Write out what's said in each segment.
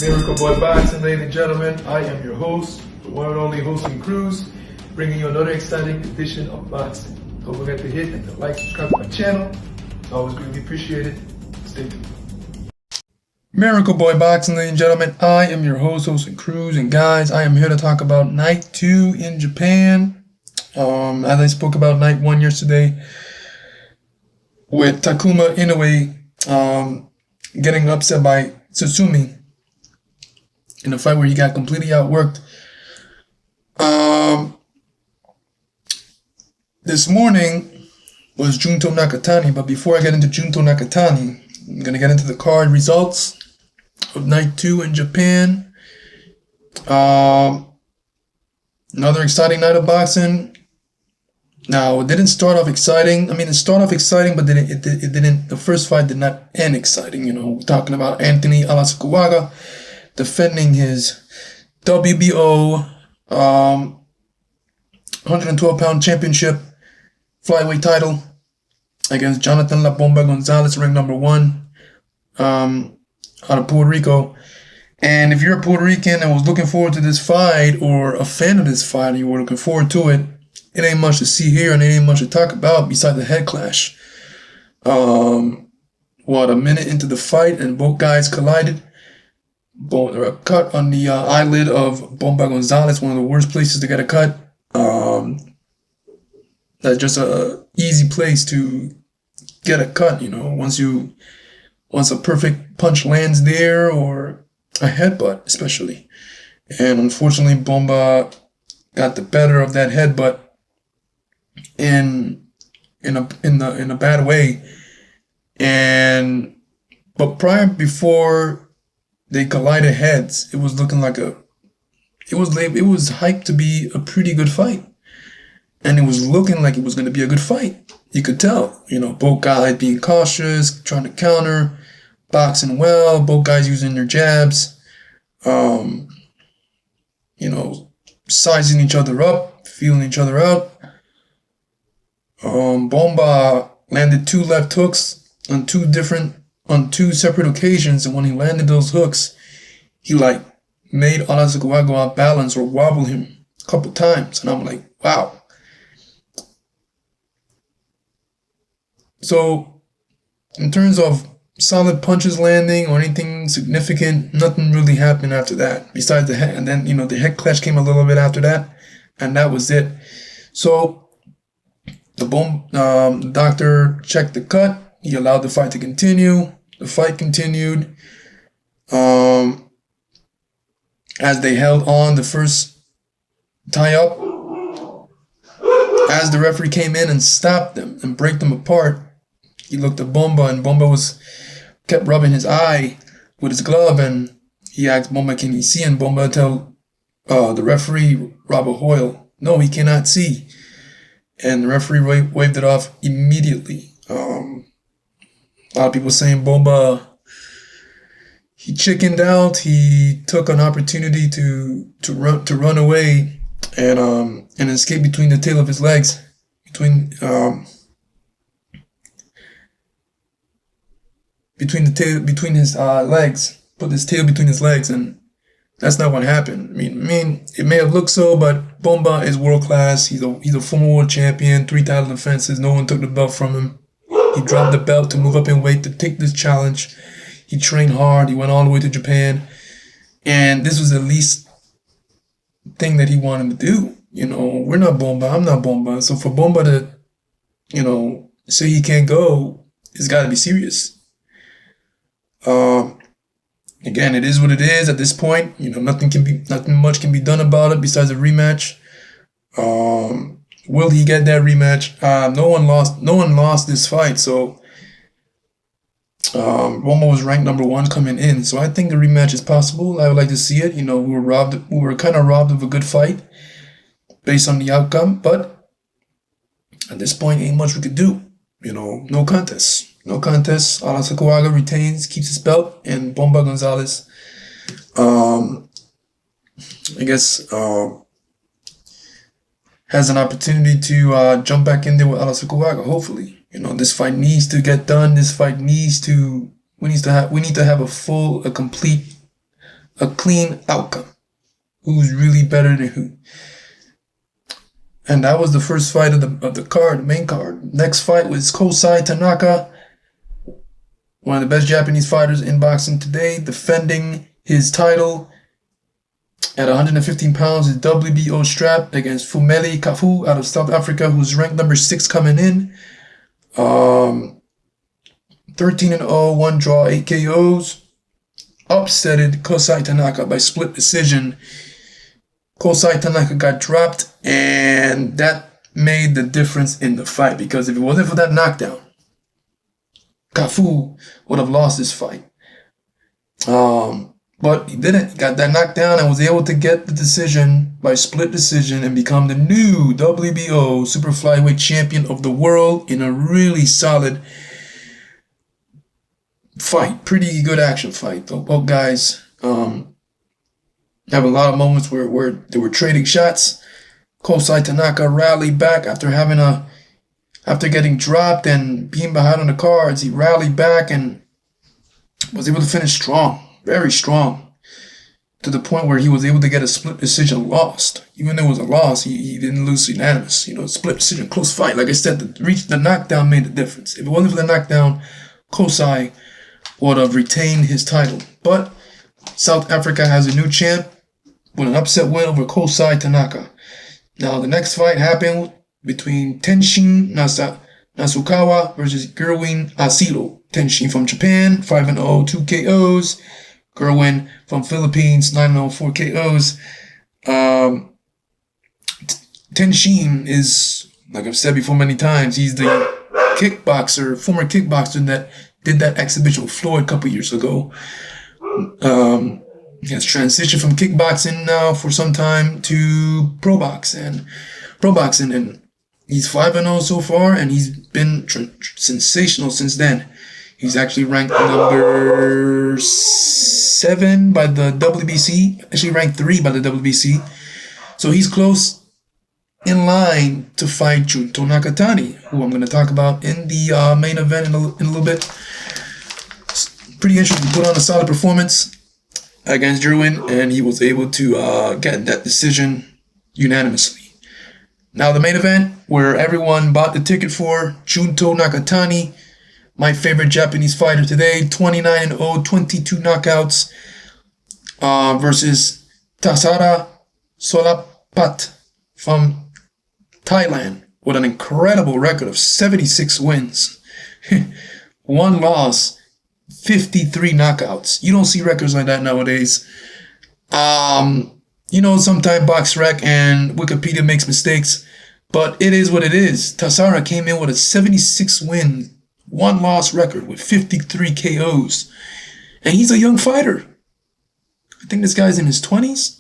Miracle Boy Boxing, ladies and gentlemen. I am your host, the one and only hosting Cruz, bringing you another exciting edition of boxing. Don't forget to hit and to like, subscribe to my channel. It's always greatly appreciated. Stay tuned. Miracle Boy Boxing, ladies and gentlemen. I am your host, hosting Cruz, and guys, I am here to talk about Night 2 in Japan. As I spoke about Night 1 yesterday, with Takuma Inoue getting upset by Tsutsumi in a fight where he got completely outworked. This morning was Junto Nakatani, but before I get into Junto Nakatani, I'm going to get into the card results of Night 2 in Japan. Another exciting night of boxing. Now, it didn't start off exciting. I mean, it started off exciting, but then it didn't. The first fight did not end exciting. You know, we're talking about Anthony Olasacuaga defending his WBO 112-pound championship flyweight title against Jonathan La Bomba Gonzalez, ranked number 1 out of Puerto Rico. And if you're a Puerto Rican and was looking forward to this fight, or a fan of this fight, and you were looking forward to it, it ain't much to see here, and it ain't much to talk about besides the head clash. A minute into the fight, and both guys collided. A cut on the eyelid of Bomba Gonzalez, one of the worst places to get a cut. That's just a easy place to get a cut, you know, once a perfect punch lands there, or a headbutt especially. And unfortunately, Bomba got the better of that headbutt in a bad way. But before they collided heads, it was looking like it was hyped to be a pretty good fight. And it was looking like it was going to be a good fight. You could tell, you know, both guys being cautious, trying to counter, boxing well, both guys using their jabs, you know, sizing each other up, feeling each other out. Bomba landed 2 left hooks on two separate occasions, and when he landed those hooks, he made Olasacuaga off balance or wobble him a couple times, and I'm like, wow. So, in terms of solid punches landing or anything significant, nothing really happened after that. Besides the head, and then the head clash came a little bit after that, and that was it. So, the doctor checked the cut. He allowed the fight to continue. The fight continued. As they held on the first tie-up, as the referee came in and stopped them and break them apart, he looked at Bomba, and Bomba kept rubbing his eye with his glove, and he asked Bomba, "Can he see?" And Bomba tell the referee, Robert Hoyle, "No, he cannot see." And the referee waved it off immediately. A lot of people saying Bomba, he chickened out. He took an opportunity to run away and escape between the tail of his legs, between his legs, put his tail between his legs, and that's not what happened. I mean, it may have looked so, but Bomba is world class. He's a former world champion, 3 title defenses. No one took the belt from him. He dropped the belt to move up in weight to take this challenge. He trained hard. He went all the way to Japan, and this was the least thing that he wanted to do. You know, we're not Bomba. I'm not Bomba. So for Bomba to, say he can't go, it's got to be serious. Again, it is what it is at this point. Nothing much can be done about it besides a rematch. Will he get that rematch? No one lost this fight, so Bomba was ranked number 1 coming in. So I think the rematch is possible. I would like to see it. We were kind of robbed of a good fight based on the outcome, but at this point, ain't much we could do. No contest. No contest. Olasacuaga retains, keeps his belt, and Bomba Gonzalez, has an opportunity to jump back in there with Olasacuaga, hopefully. This fight needs to get done. We need to have a complete a clean outcome. Who's really better than who? And that was the first fight of the card, the main card. Next fight was Kosei Tanaka, one of the best Japanese fighters in boxing today, defending his title at 115 pounds, his WBO strap against Phumelele Cafu out of South Africa, who's ranked number 6 coming in. 13-0, 1 draw, 8 KOs. Upsetted Kosei Tanaka by split decision. Kosei Tanaka got dropped, and that made the difference in the fight, because if it wasn't for that knockdown, Cafu would have lost this fight. But he didn't. He got that knockdown and was able to get the decision by split decision and become the new WBO super flyweight champion of the world in a really solid fight. Pretty good action fight. Both guys have a lot of moments where they were trading shots. Kosei Tanaka rallied back after getting dropped and being behind on the cards. He rallied back and was able to finish strong. Very strong, to the point where he was able to get a split decision lost. Even though it was a loss, he didn't lose unanimous. Split decision, close fight. Like I said, the knockdown made the difference. If it wasn't for the knockdown, Kosei would have retained his title. But South Africa has a new champ with an upset win over Kosei Tanaka. Now, the next fight happened between Tenshin Nasukawa versus Gerwin Asilo. Tenshin from Japan, 5-0, 2 KOs. Gerwin from Philippines, 9-0, 4 KOs. Tenshin is, like I've said before many times, he's the former kickboxer that did that exhibition with Floyd a couple years ago. He has transitioned from kickboxing now for some time to pro boxing, and he's 5-0 so far, and he's been sensational since then. He's actually ranked number 7 by the WBC. Actually ranked 3 by the WBC. So he's close in line to fight Junto Nakatani, who I'm going to talk about in the main event in a little bit. Pretty interesting. Put on a solid performance against Gerwin, and he was able to get that decision unanimously. Now the main event, where everyone bought the ticket for, Junto Nakatani, my favorite Japanese fighter today, 29-0, 22 knockouts, versus Tasara Solapat from Thailand with an incredible record of 76 wins, 1 loss, 53 knockouts. You don't see records like that nowadays. Sometimes BoxRec and Wikipedia makes mistakes, but it is what it is. Tasara came in with a 76 win, 1 loss record with 53 KOs. And he's a young fighter. I think this guy's in his 20s,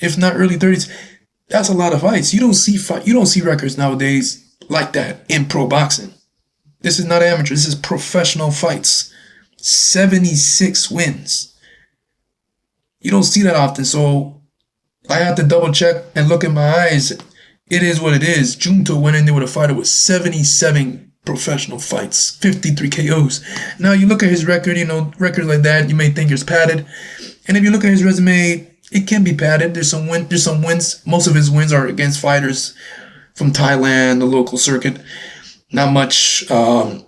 if not early 30s. That's a lot of fights. You don't see records nowadays like that in pro boxing. This is not amateur. This is professional fights. 76 wins. You don't see that often, so I have to double check and look in my eyes. It is what it is. Junto went in there with a fighter with 77 professional fights, 53 KOs. Now you look at his record, records like that, you may think it's padded. And if you look at his resume, it can be padded. There's some wins. Most of his wins are against fighters from Thailand, the local circuit. Not much. Tasara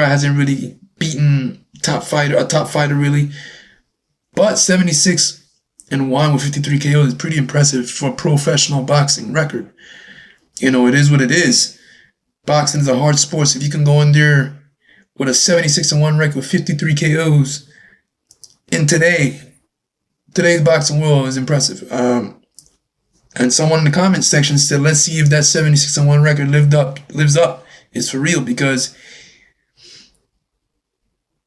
hasn't really beaten a top fighter really. But 76-1 with 53 KOs is pretty impressive for a professional boxing record. It is what it is. Boxing is a hard sport, so if you can go in there with a 76-1 record with 53 KOs in today's boxing world is impressive. And someone in the comments section said, let's see if that 76-1 record lives up. It's for real, because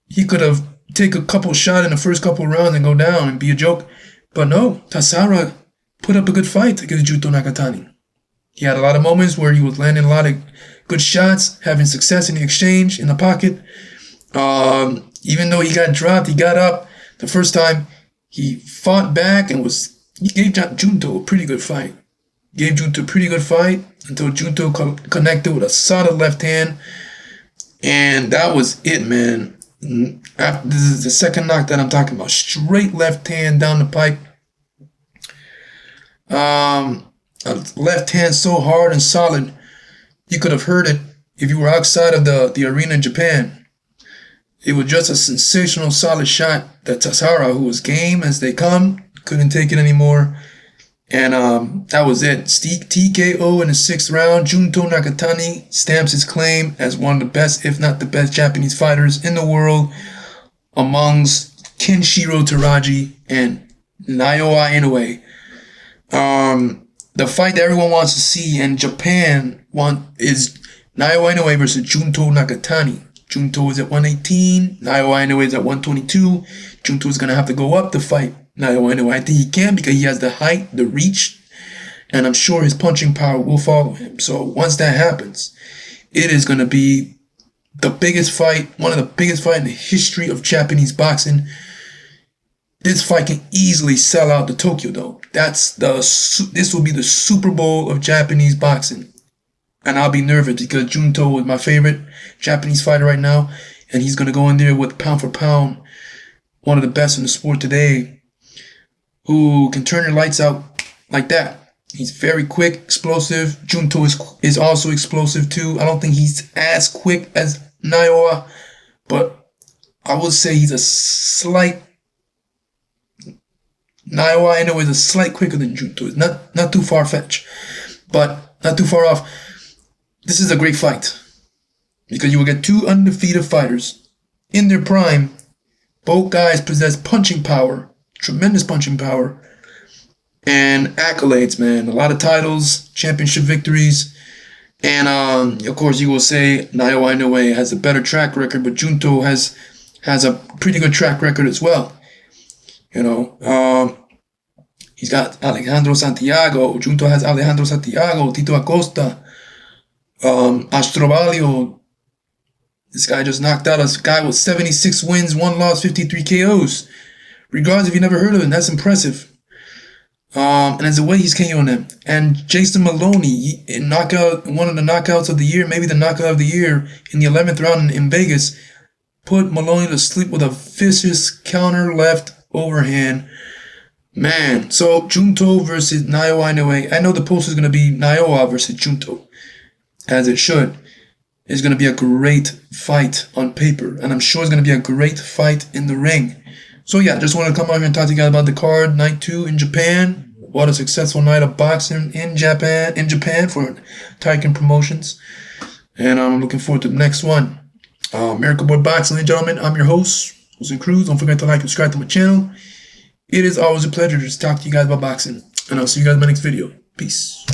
he could have taken a couple shots in the first couple rounds and go down and be a joke. But no, Tasara put up a good fight against Junto Nakatani. He had a lot of moments where he was landing a lot of good shots, having success in the exchange, in the pocket. Even though he got dropped, he got up. The first time, he fought back and he gave Junto a pretty good fight. Until Junto connected with a solid left hand. And that was it, man. This is the second knock that I'm talking about. Straight left hand down the pipe. A left hand so hard and solid, you could have heard it if you were outside of the arena in Japan. It was just a sensational, solid shot that Tassara, who was game as they come, couldn't take it anymore. And that was it. TKO in the 6th round. Junto Nakatani stamps his claim as one of the best, if not the best, Japanese fighters in the world, amongst Kenshiro Teraji and Naoya Inoue. The fight that everyone wants to see in Japan is Naoya Inoue versus Junto Nakatani. Junto is at 118. Naoya Inoue is at 122. Junto is going to have to go up to fight Naoya Inoue. I think he can because he has the height, the reach, and I'm sure his punching power will follow him. So once that happens, it is going to be the biggest fight, one of the biggest fights in the history of Japanese boxing. This fight can easily sell out the Tokyo Dome. This will be the Super Bowl of Japanese boxing. And I'll be nervous because Junto is my favorite Japanese fighter right now. And he's going to go in there with pound for pound, one of the best in the sport today, who can turn your lights out like that. He's very quick, explosive. Junto is also explosive too. I don't think he's as quick as Naoya, but I would say he's a slight... Naoya Inoue is a slight quicker than Junto. It's not too far-fetched, but not too far off. This is a great fight because you will get two undefeated fighters in their prime. Both guys possess punching power, tremendous punching power, and accolades, man. A lot of titles, championship victories, and of course you will say Naoya Inoue has a better track record, but Junto has a pretty good track record as well. You know, he's got Alejandro Santiago. Junto has Alejandro Santiago, Tito Acosta, Astrovalio. This guy just knocked out a guy with 76 wins, 1 loss, 53 KOs. Regardless if you never heard of him, that's impressive. And it's the way he's KOing them. And Jason Maloney, one of the knockouts of the year, maybe the knockout of the year, in the 11th round in Vegas, put Maloney to sleep with a vicious counter left overhand. Man, so Junto versus Naoya Inoue. I know the post is going to be Naoya versus Junto, as it should. It's going to be a great fight on paper, and I'm sure it's going to be a great fight in the ring. So yeah, just wanted to come out here and talk to you guys about the card, night 2 in Japan. What a successful night of boxing in Japan for Taiken Promotions. And I'm looking forward to the next one. Miracle Boy Boxing, ladies and gentlemen, I'm your host, Jose Cruz. Don't forget to like and subscribe to my channel. It is always a pleasure to talk to you guys about boxing. And I'll see you guys in my next video. Peace.